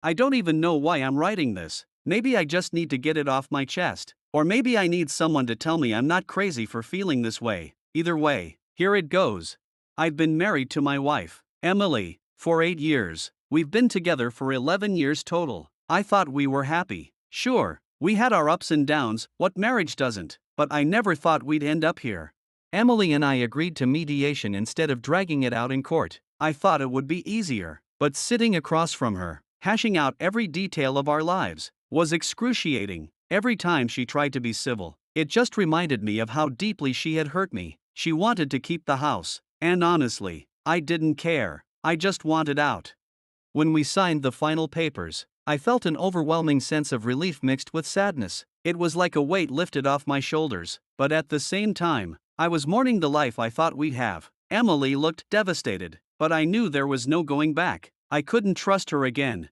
I don't even know why I'm writing this. Maybe I just need to get it off my chest. Or maybe I need someone to tell me I'm not crazy for feeling this way. Either way, here it goes. I've been married to my wife, Emily, for 8 years. We've been together for 11 years total. I thought we were happy. Sure, we had our ups and downs, what marriage doesn't, but I never thought we'd end up here. Emily and I agreed to mediation instead of dragging it out in court. I thought it would be easier, but sitting across from her, hashing out every detail of our lives, was excruciating. Every time she tried to be civil, it just reminded me of how deeply she had hurt me. She wanted to keep the house, and honestly, I didn't care. I just wanted out. When we signed the final papers, I felt an overwhelming sense of relief mixed with sadness. It was like a weight lifted off my shoulders, but at the same time, I was mourning the life I thought we'd have. Emily looked devastated, but I knew there was no going back. I couldn't trust her again.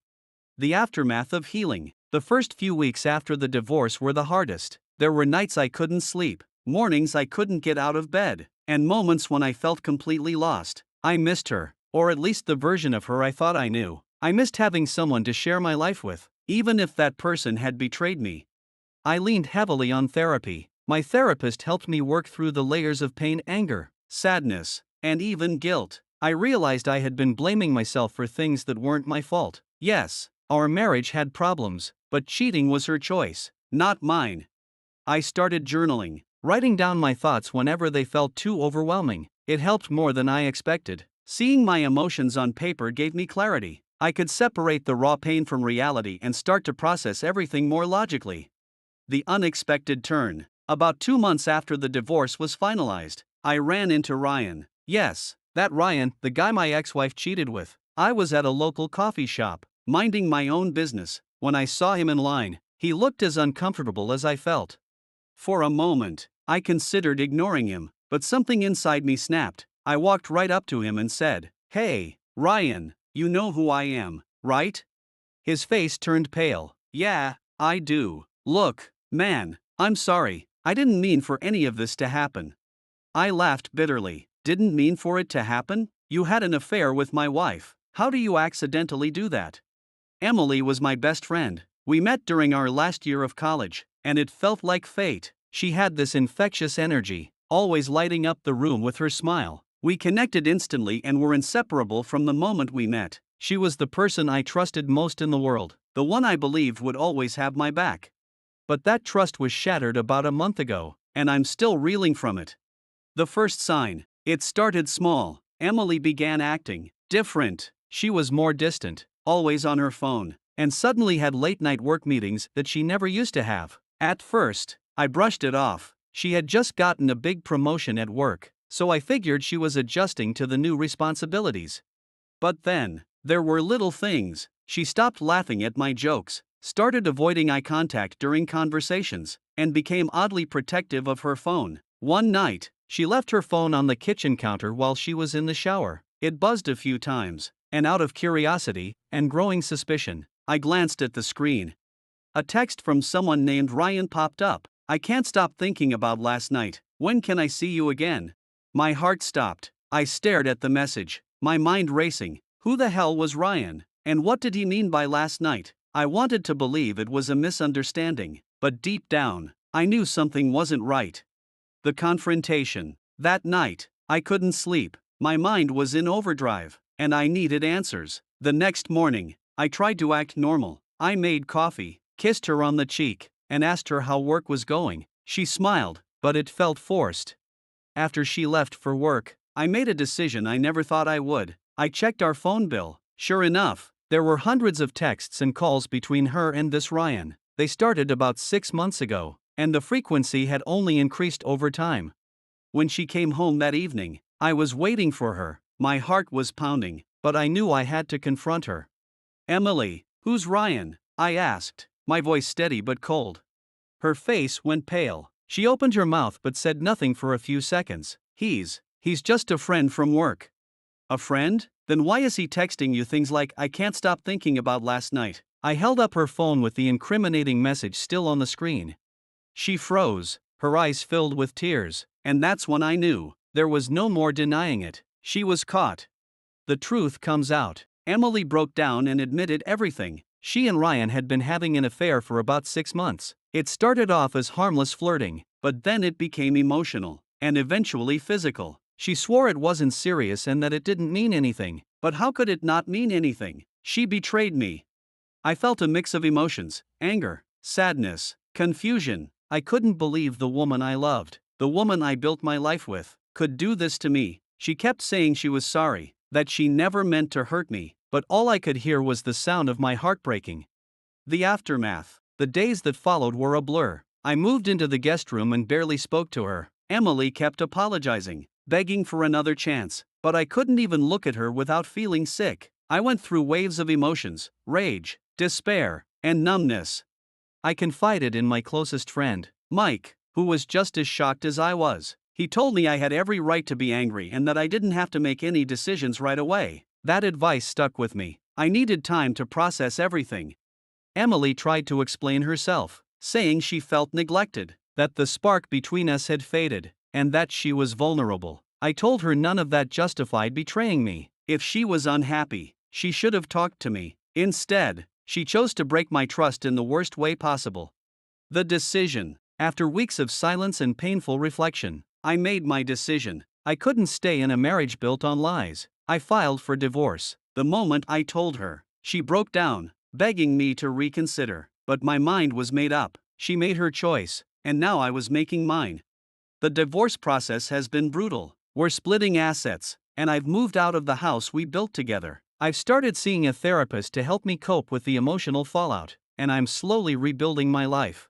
The aftermath of healing. The first few weeks after the divorce were the hardest. There were nights I couldn't sleep, mornings I couldn't get out of bed, and moments when I felt completely lost. I missed her, or at least the version of her I thought I knew. I missed having someone to share my life with, even if that person had betrayed me. I leaned heavily on therapy. My therapist helped me work through the layers of pain, anger, sadness, and even guilt. I realized I had been blaming myself for things that weren't my fault. Yes, our marriage had problems, but cheating was her choice, not mine. I started journaling, writing down my thoughts whenever they felt too overwhelming. It helped more than I expected. Seeing my emotions on paper gave me clarity. I could separate the raw pain from reality and start to process everything more logically. The unexpected turn. About 2 months after the divorce was finalized, I ran into Ryan. Yes, that Ryan, the guy my ex-wife cheated with. I was at a local coffee shop, minding my own business, when I saw him in line. He looked as uncomfortable as I felt. For a moment, I considered ignoring him, but something inside me snapped. I walked right up to him and said, "Hey, Ryan, you know who I am, right?" His face turned pale. "Yeah, I do. Look, man, I'm sorry. I didn't mean for any of this to happen." I laughed bitterly. "Didn't mean for it to happen? You had an affair with my wife. How do you accidentally do that?" Emily was my best friend. We met during our last year of college, and it felt like fate. She had this infectious energy, always lighting up the room with her smile. We connected instantly and were inseparable from the moment we met. She was the person I trusted most in the world, the one I believed would always have my back. But that trust was shattered about a month ago, and I'm still reeling from it. The first sign. It started small. Emily began acting different. She was more distant, always on her phone, and suddenly had late-night work meetings that she never used to have. At first, I brushed it off. She had just gotten a big promotion at work, so I figured she was adjusting to the new responsibilities. But then, there were little things. She stopped laughing at my jokes, started avoiding eye contact during conversations, and became oddly protective of her phone. One night, she left her phone on the kitchen counter while she was in the shower. It buzzed a few times, and out of curiosity and growing suspicion, I glanced at the screen. A text from someone named Ryan popped up. "I can't stop thinking about last night. When can I see you again?" My heart stopped. I stared at the message, my mind racing. Who the hell was Ryan? And what did he mean by last night? I wanted to believe it was a misunderstanding, but deep down, I knew something wasn't right. The confrontation. That night, I couldn't sleep. My mind was in overdrive, and I needed answers. The next morning, I tried to act normal. I made coffee, kissed her on the cheek, and asked her how work was going. She smiled, but it felt forced. After she left for work, I made a decision I never thought I would. I checked our phone bill. Sure enough, there were hundreds of texts and calls between her and this Ryan. They started about 6 months ago, and the frequency had only increased over time. When she came home that evening, I was waiting for her. My heart was pounding, but I knew I had to confront her. "Emily, who's Ryan?" I asked, my voice steady but cold. Her face went pale. She opened her mouth but said nothing for a few seconds. He's just a friend from work." "A friend? Then why is he texting you things like 'I can't stop thinking about last night'?" I held up her phone with the incriminating message still on the screen. She froze, her eyes filled with tears, and that's when I knew. There was no more denying it. She was caught. The truth comes out. Emily broke down and admitted everything. She and Ryan had been having an affair for about 6 months. It started off as harmless flirting, but then it became emotional, and eventually physical. She swore it wasn't serious and that it didn't mean anything. But how could it not mean anything? She betrayed me. I felt a mix of emotions: anger, sadness, confusion. I couldn't believe the woman I loved, the woman I built my life with, could do this to me. She kept saying she was sorry, that she never meant to hurt me, but all I could hear was the sound of my heart breaking. The aftermath. The days that followed were a blur. I moved into the guest room and barely spoke to her. Emily kept apologizing, begging for another chance, but I couldn't even look at her without feeling sick. I went through waves of emotions: rage, despair, and numbness. I confided in my closest friend, Mike, who was just as shocked as I was. He told me I had every right to be angry and that I didn't have to make any decisions right away. That advice stuck with me. I needed time to process everything. Emily tried to explain herself, saying she felt neglected, that the spark between us had faded, and that she was vulnerable. I told her none of that justified betraying me. If she was unhappy, she should have talked to me. Instead, she chose to break my trust in the worst way possible. The decision. After weeks of silence and painful reflection, I made my decision. I couldn't stay in a marriage built on lies. I filed for divorce. The moment I told her, she broke down, begging me to reconsider. But my mind was made up. She made her choice, and now I was making mine. The divorce process has been brutal. We're splitting assets, and I've moved out of the house we built together. I've started seeing a therapist to help me cope with the emotional fallout, and I'm slowly rebuilding my life.